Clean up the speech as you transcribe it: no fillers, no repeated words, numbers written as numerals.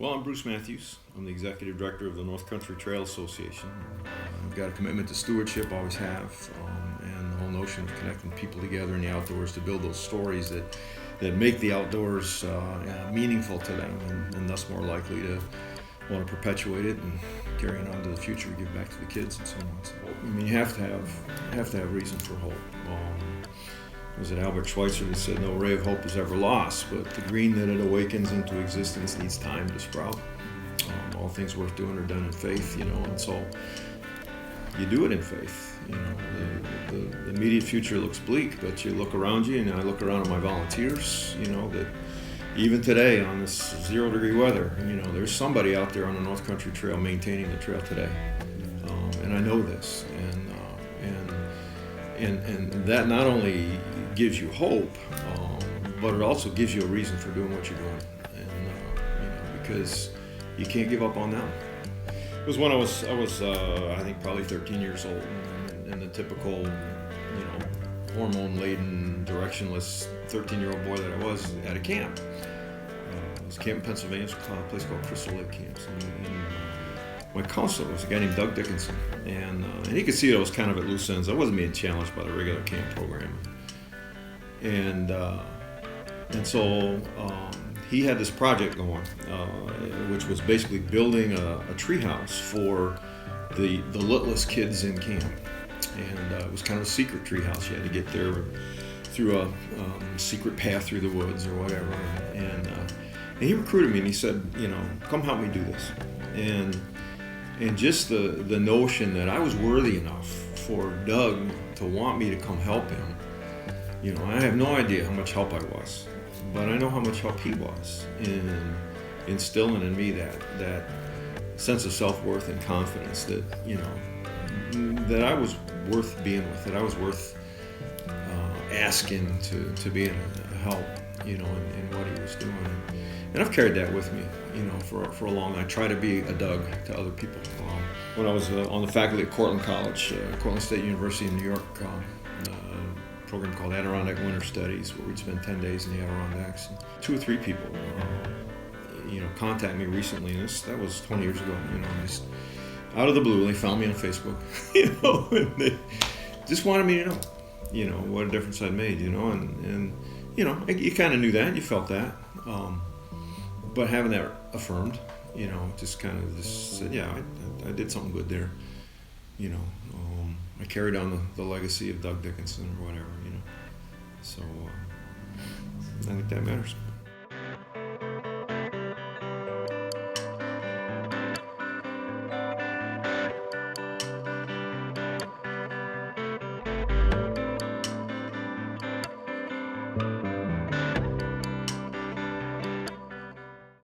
Well, I'm Bruce Matthews. I'm the executive director of the North Country Trail Association. I've got a commitment to stewardship, always have, and the whole notion of connecting people together in the outdoors to build those stories that make the outdoors meaningful to them, and thus more likely to want to perpetuate it and carry it on to the future, give back to the kids and so on. So, I mean, you have to have reason for hope. Was it Albert Schweitzer that said, "No ray of hope is ever lost, but the green that it awakens into existence needs time to sprout." All things worth doing are done in faith, and so you do it in faith. The immediate future looks bleak, but you look around you, and I look around at my volunteers, that even today on this 0-degree weather, there's somebody out there on the North Country Trail maintaining the trail today, and I know this, and that not only gives you hope, but it also gives you a reason for doing what you're doing, and because you can't give up on them. It was when I was I think probably 13 years old, and the typical hormone-laden, directionless 13-year-old boy that I was at a camp. It was a camp in Pennsylvania, a place called Crystal Lake Camps, and my counselor was a guy named Doug Dickinson, and he could see that I was kind of at loose ends. I wasn't being challenged by the regular camp program, and so he had this project going, which was basically building a treehouse for the littlest kids in camp, and it was kind of a secret treehouse. You had to get there through a secret path through the woods or whatever, and he recruited me, and he said, come help me do this, and just the notion that I was worthy enough for Doug to want me to come help him. I have no idea how much help I was, but I know how much help he was in instilling in me that sense of self-worth and confidence that that I was worth being with, that I was worth asking to be a help, in what he was doing. And I've carried that with me, for a long time. I try to be a Doug to other people. When I was on the faculty at Cortland College, Cortland State University in New York, a program called Adirondack Winter Studies, where we'd spend 10 days in the Adirondacks. 2 or 3 people, contact me recently, and that was 20 years ago, just out of the blue. They found me on Facebook, and they just wanted me to know, what a difference I'd made, and you kind of knew that, you felt that, but having that affirmed, just kind of just said, yeah, I did something good there, I carried on the legacy of Doug Dickinson or whatever, so I think that matters.